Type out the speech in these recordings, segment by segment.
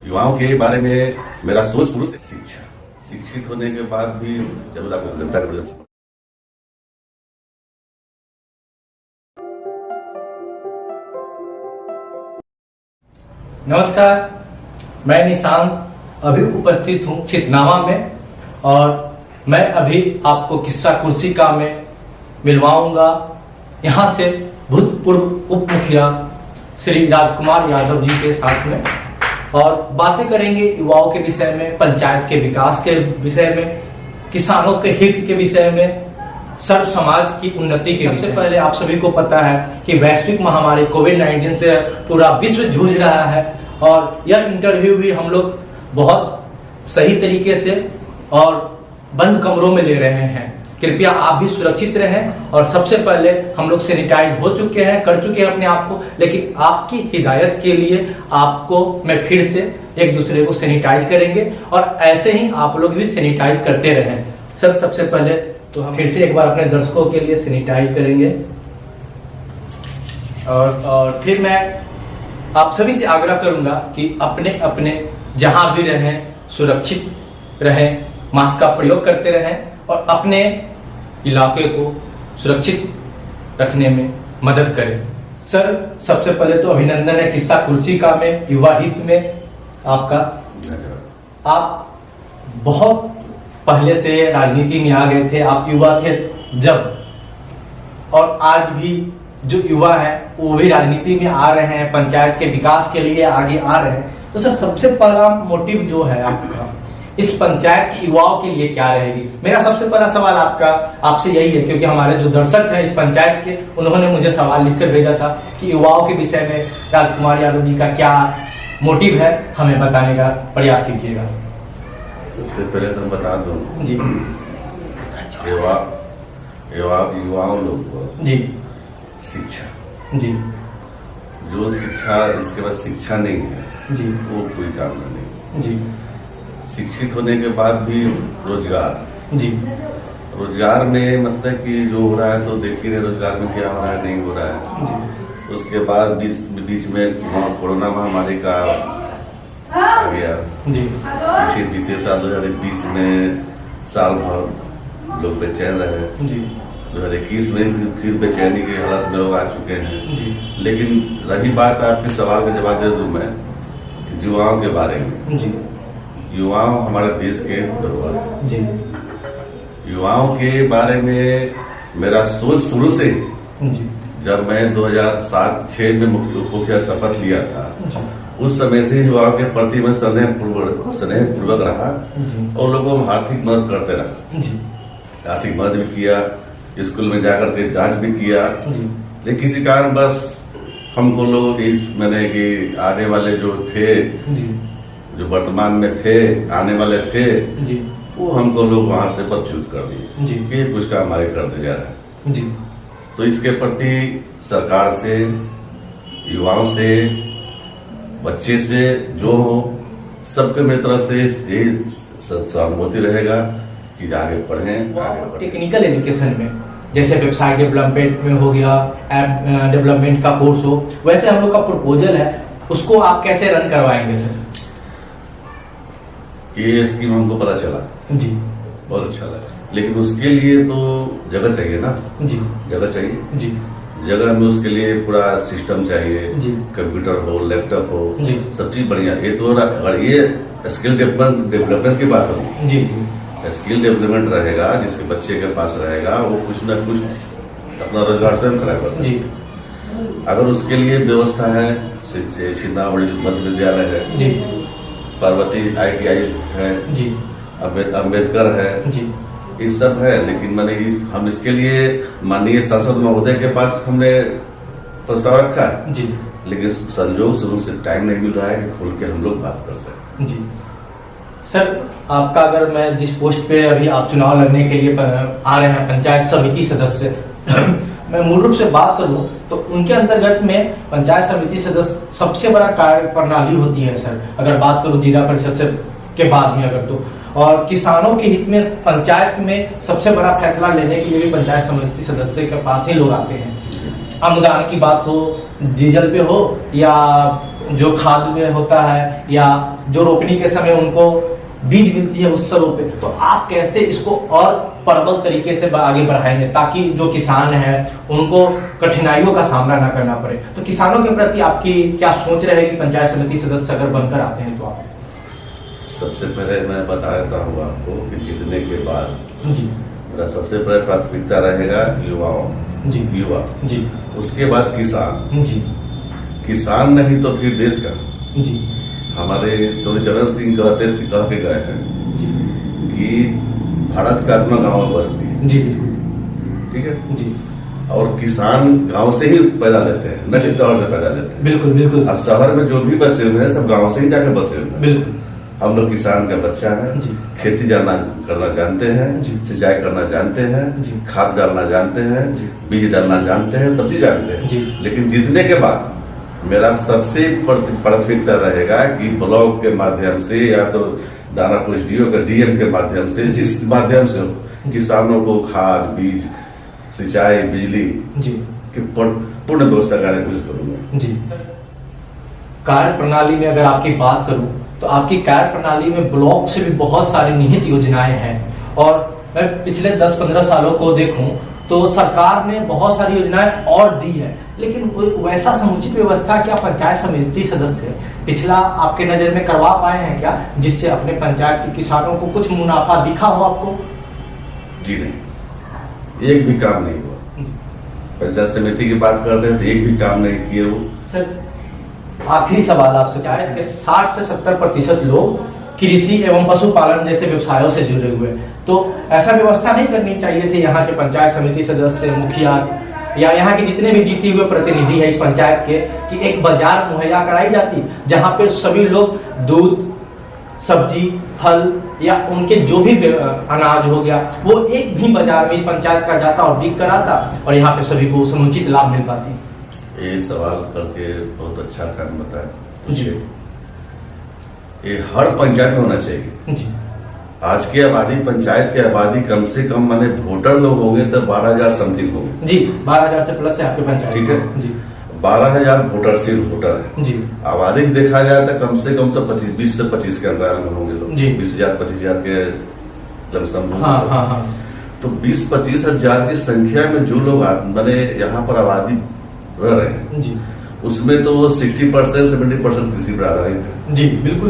युवाओं के बारे में मेरा सोच शुरू से शिक्षित होने के बाद भी जरूर आपको जनता का नमस्कार, मैं निशांत अभी उपस्थित हूँ चितनावा में और मैं अभी आपको किस्सा कुर्सिका में मिलवाऊंगा यहाँ से भूतपूर्व उप मुखिया श्री राजकुमार यादव जी के साथ में और बातें करेंगे युवाओं के विषय में, पंचायत के विकास के विषय में, किसानों के हित के विषय में, सर्व समाज की उन्नति के विषय में। सबसे पहले आप सभी को पता है कि वैश्विक महामारी कोविड-19 से पूरा विश्व जूझ रहा है और यह इंटरव्यू भी हम लोग बहुत सही तरीके से और बंद कमरों में ले रहे हैं। कृपया आप भी सुरक्षित रहें और सबसे पहले हम लोग सैनिटाइज हो चुके हैं, कर चुके हैं अपने आप को, लेकिन आपकी हिदायत के लिए आपको मैं फिर से एक दूसरे को सैनिटाइज करेंगे और ऐसे ही आप लोग भी सैनिटाइज करते रहें। सर, सबसे पहले तो हम फिर से एक बार अपने दर्शकों के लिए सैनिटाइज करेंगे और फिर मैं आप सभी से आग्रह करूंगा कि अपने अपने जहां भी रहें सुरक्षित रहें, मास्क का प्रयोग करते रहें और अपने इलाके को सुरक्षित रखने में मदद करें। सर, सबसे पहले तो अभिनंदन है किस्सा कुर्सिका में युवा हित में आपका। आप बहुत पहले से राजनीति में आ गए थे, आप युवा थे जब, और आज भी जो युवा है वो भी राजनीति में आ रहे हैं, पंचायत के विकास के लिए आगे आ रहे हैं। तो सर, सबसे पहला मोटिव जो है आपका इस पंचायत के युवाओं के लिए क्या रहेगी? मेरा सबसे पहला सवाल आपसे यही है, क्योंकि हमारे जो दर्शक हैं इस पंचायत के, उन्होंने मुझे सवाल लिखकर भेजा था कि युवाओं के विषय में राजकुमार यादव जी का क्या मोटिव है, हमें बताने का प्रयास कीजिएगा। सबसे पहले तो बता दूं जी, युवाओं लोग जी, शिक्षा, जी, जो शिक्षा इसके बाद शिक्षा नहीं है जी, वो कोई काम नहीं। जी, शिक्षित होने के बाद भी रोजगार, जी, रोजगार में मतलब कि जो हो रहा है तो देख ही रहे रोजगार में क्या हो रहा है, नहीं हो रहा है। जी, उसके बाद बीच में कोरोना महामारी का आ गया जी, इसी बीते साल 2020 में साल भर लोग बेचैन रहे। जी, 2021 में फिर बेचैनी के हालत में लोग आ चुके हैं। जी, लेकिन रही बात आपके सवाल का जवाब दे दूं मैं युवाओं के बारे में। जी, युवाओं हमारे देश के धरोहर है। जी, युवाओं के बारे में मेरा सोच शुरू से, जी, जब मैं 2007-06 में मुखिया शपथ लिया था, जी, उस समय से युवाओं के प्रति मैं स्नेह पूर्वक रहा और लोगों को आर्थिक मदद करते रहा। जी, आर्थिक मदद भी किया, स्कूल में जाकर के जांच भी किया। जी, लेकिन किसी कारण बस हमको लोग मैंने कि आने वाले जो थे, जी, जो वर्तमान में थे, आने वाले थे, जी, वो हमको लोग वहां से बदचूत कर दिए जी, ये कुछ काम हमारे करते जा रहे हैं। जी, तो इसके प्रति सरकार से, युवाओं से, बच्चे से जो हो, सबके मेरी तरफ से यही सहानुभूति रहेगा कि आगे पढ़ें। टेक्निकल एजुकेशन में जैसे वेबसाइट डेवलपमेंट में हो गया, ऐप डेवलपमेंट का कोर्स हो, वैसे हम लोग का प्रपोजल है, उसको आप कैसे रन करवाएंगे सर? ये स्कीम हमको पता चला, जी, बहुत अच्छा लगा, लेकिन उसके लिए तो जगह चाहिए ना। जी, जगह चाहिए, जी, जगह में उसके लिए पूरा सिस्टम चाहिए, जी, कंप्यूटर हो, लैपटॉप हो, जी, सब चीज बढ़िया। ये तो अगर ये स्किल डेवलपमेंट की बात होगी, जी, जी, स्किल डेवलपमेंट रहेगा, जिसके बच्चे के पास रहेगा, वो कुछ ना कुछ अपना रोजगार स्वयं करेगा। जी, अगर उसके लिए व्यवस्था है, सीतामढ़ी मध्य विद्यालय है, जी, पार्वती ITI है, जी, अम्बेडकर है, जी, ये सब है। लेकिन मैंने हम इसके लिए माननीय सांसद महोदय के पास हमने प्रस्ताव रखा है, जी, लेकिन संजोग से उनसे टाइम नहीं मिल रहा है कि खुल के हम लोग बात कर सकें। जी। सर, आपका अगर मैं जिस पोस्ट पे अभी आप चुनाव लड़ने के लिए आ रहे हैं, पंचायत समिति सदस्य मैं मूल रूप से बात करूं तो उनके अंतर्गत में पंचायत समिति सदस्य सबसे बड़ा कार्य प्रणाली होती है सर, अगर बात करूं जिला परिषद से के बाद में अगर तो, और किसानों के हित में पंचायत में सबसे बड़ा फैसला लेने के लिए भी पंचायत समिति सदस्य के पास ही लोग आते हैं। अनुदान की बात हो, डीजल पे हो या जो खाद में होता है या जो रोपनी के समय उनको बीज मिलती है उस समय पे, तो आप कैसे इसको और प्रबल तरीके से आगे बढ़ाएंगे ताकि जो किसान है उनको कठिनाइयों का सामना ना करना पड़े? तो किसानों के प्रति आपकी क्या सोच रहेगी पंचायत समिति सदस्य अगर बनकर आते हैं तो आप? सबसे पहले मैं बता देता हूँ आपको कि जीतने के बाद जी मेरा सबसे पहले प्राथमिकता रहेगा युवाओं, जी युवा जी उसके बाद किसान, जी किसान नहीं तो फिर देश का। जी हमारे चरण सिंह कहते थे, कह के गए हैं जी कि भारत का अपना गांव में बस्ती है, जी बिल्कुल ठीक है जी और किसान गांव से ही पैदा लेते हैं, न कि शहर से पैदा लेते हैं। बिल्कुल बिल्कुल और शहर में जो भी बसे हुए हैं सब गांव से ही जाकर बसे हुए हैं। बिल्कुल हम लोग किसान का बच्चा है, जी खेती करना जानते हैं, जी सिंचाई करना जानते हैं, जी खाद डालना जानते हैं, जी बीज डालना जानते हैं, सब चीज जानते हैं। जी लेकिन जीतने के बाद मेरा सबसे प्राथमिकता रहेगा कि ब्लॉक के माध्यम से या तो दानापुर एसडीओ के डीएम के माध्यम से, जिस माध्यम से हो, किसानों को खाद, बीज, सिंचाई, बिजली जी की पूर्ण व्यवस्था करने की कोशिश करूंगा। जी कार्य प्रणाली में अगर आपकी बात करूं तो आपकी कार्य प्रणाली में ब्लॉक से भी बहुत सारी निहित योजनाएं हैं और मैं पिछले 10-15 सालों को देखूं तो सरकार ने बहुत सारी योजनाएं और दी है, लेकिन वैसा समुचित व्यवस्था क्या पंचायत समिति सदस्य पिछला आपके नजर में करवा पाए हैं क्या, जिससे अपने पंचायत के किसानों को कुछ मुनाफा दिखा हो आपको? जी नहीं, एक भी काम नहीं हुआ। पंचायत समिति की बात करते हैं तो एक भी काम नहीं किए वो। सर आखिरी सवाल आपसे, पंचायत के 60 से 70% लोग कृषि एवं पशुपालन जैसे व्यवसायों से जुड़े हुए हैं, तो ऐसा व्यवस्था नहीं करनी चाहिए थी यहाँ के पंचायत समिति सदस्य, मुखिया या यहाँ के जितने भी जीते हुए प्रतिनिधि है इस पंचायत के, कि एक बाजार मुहैया कराई जाती जहाँ पे सभी लोग दूध, सब्जी, फल या उनके जो भी अनाज हो गया वो एक भी बाजार में इस पंचायत का जाता और बिक कर आता और यहाँ पे सभी को समुचित लाभ मिल पाती। ये सवाल करके बहुत अच्छा काम बताया जी। ये हर पंचायत में होना चाहिए। जी आज की आबादी, पंचायत की आबादी कम से कम माने वोटर लोग होंगे तो 12,000 समथिंग होंगे। जी 12,000 से प्लस है आपके पंचायत, ठीक है जी। 12,000 वोटर सिर्फ वोटर है जी। आबादी देखा जाए तो कम से कम तो 20 से 25 के अंदर में होंगे लोग जी। 20,000 25,000 के लमसम होंगे। हाँ हाँ हाँ। तो 20-25 हजार की संख्या में जो लोग माने यहाँ पर आबादी रह रहे हैं जी, उसमें तो 60% 70% कृषि पर आधारित है। जी बिल्कुल।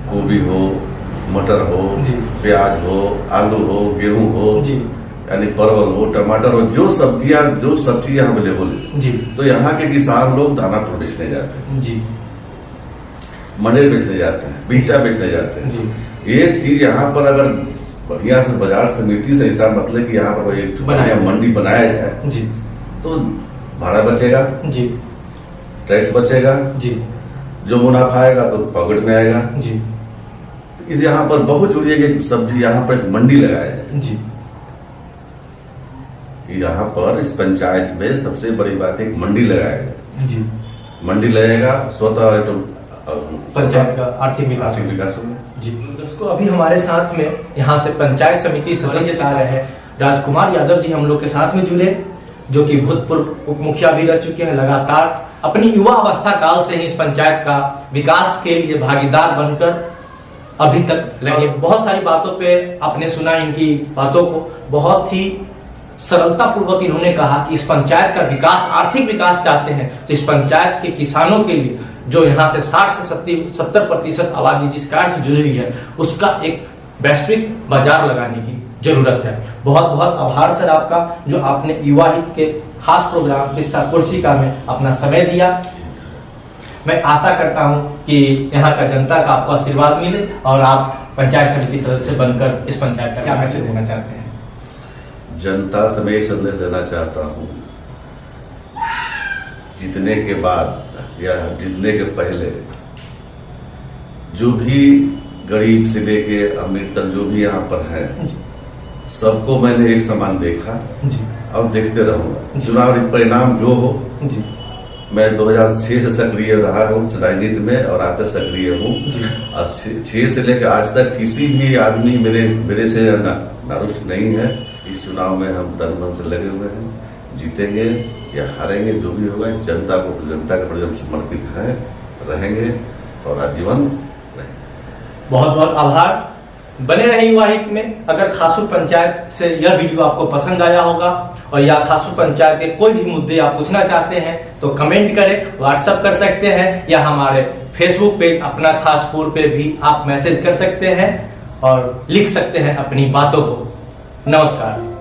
गोभी हो, मटर हो, जी। प्याज हो, आलू हो, गेहूं हो, जी यानी परवल हो, टमाटर हो, जो सब्जी यहाँ अवेलेबल है, जी, तो यहाँ के किसान लोग दानापुर बेचने जाते हैं, जी मंडेर बेचने जाते हैं, बीटा बेचने जाते हैं। जी। ये चीज यहाँ पर अगर बढ़िया से बाजार समिति से ऐसा मतलब कि यहाँ पर एक बढ़िया मंडी बनाया जाए जी, तो भाड़ा बचेगा, जी टैक्स बचेगा, जी जो मुनाफा आएगा तो पॉकेट में आएगा जी। इस यहाँ पर बहुत जरूरी है कि सब्जी यहाँ पर एक मंडी लगाया जाए जी। यहाँ पर इस पंचायत में सबसे बड़ी बात है एक मंडी लगाया जाए। जी मंडी लगेगा स्वतः तो पंचायत का आर्थिक विकास होगा। जी। दोस्तों अभी हमारे साथ में यहाँ से पंचायत समिति सदस्य आ रहे हैं राजकुमार यादव जी हम लोग के साथ में जुड़े, जो कि भूतपूर्व उप मुखिया भी रह चुके हैं, लगातार अपनी युवा अवस्था काल से ही इस पंचायत का विकास के लिए भागीदार बनकर अभी तक लगे। बहुत सारी बातों पे आपने सुना इनकी बातों को, बहुत ही सरलता पूर्वक इन्होंने कहा कि इस पंचायत का विकास, आर्थिक विकास चाहते हैं तो इस पंचायत के किसानों के लिए जो यहाँ से 60 से 70% आबादी जिस कार्य से जुड़ी हुई है उसका एक वैश्विक बाजार लगाने की जरूरत है। बहुत बहुत आभार सर आपका, जो आपने युवा हित के खास प्रोग्राम किस्सा कुर्सिका में अपना समय दिया। मैं आशा करता हूं कि यहाँ का जनता का आपको आशीर्वाद मिले और आप पंचायत समिति सदस्य बनकर इस पंचायत का क्या मैसेज देना चाहते हैं? जनता से मैं संदेश देना चाहता हूँ, जीतने के बाद या जीतने के पहले जो भी गरीब से लेके अमीर तक जो भी यहाँ पर है सबको मैंने एक समान देखा जी। और देखते रहूंगा। चुनाव परिणाम जो हो जी। मैं 2006 से सक्रिय रहा हूँ राजनीति में और आज तक सक्रिय हूँ और 6 से लेकर आज तक किसी भी आदमी मेरे से नारुष्ट नहीं है। इस चुनाव में हम तन मन से लगे हुए हैं, जीतेंगे या हारेंगे जो भी होगा इस जनता के प्रति हम समर्पित हैं। रहेंगे और आजीवन रहेंगे। बहुत बहुत आभार। बने रहे युवा हित में। अगर खासूर पंचायत से यह वीडियो आपको पसंद आया होगा और या खासूर पंचायत के कोई भी मुद्दे आप पूछना चाहते हैं तो कमेंट करें, व्हाट्सएप कर सकते हैं या हमारे फेसबुक पेज अपना खासपुर पे भी आप मैसेज कर सकते हैं और लिख सकते हैं अपनी बातों को। नमस्कार।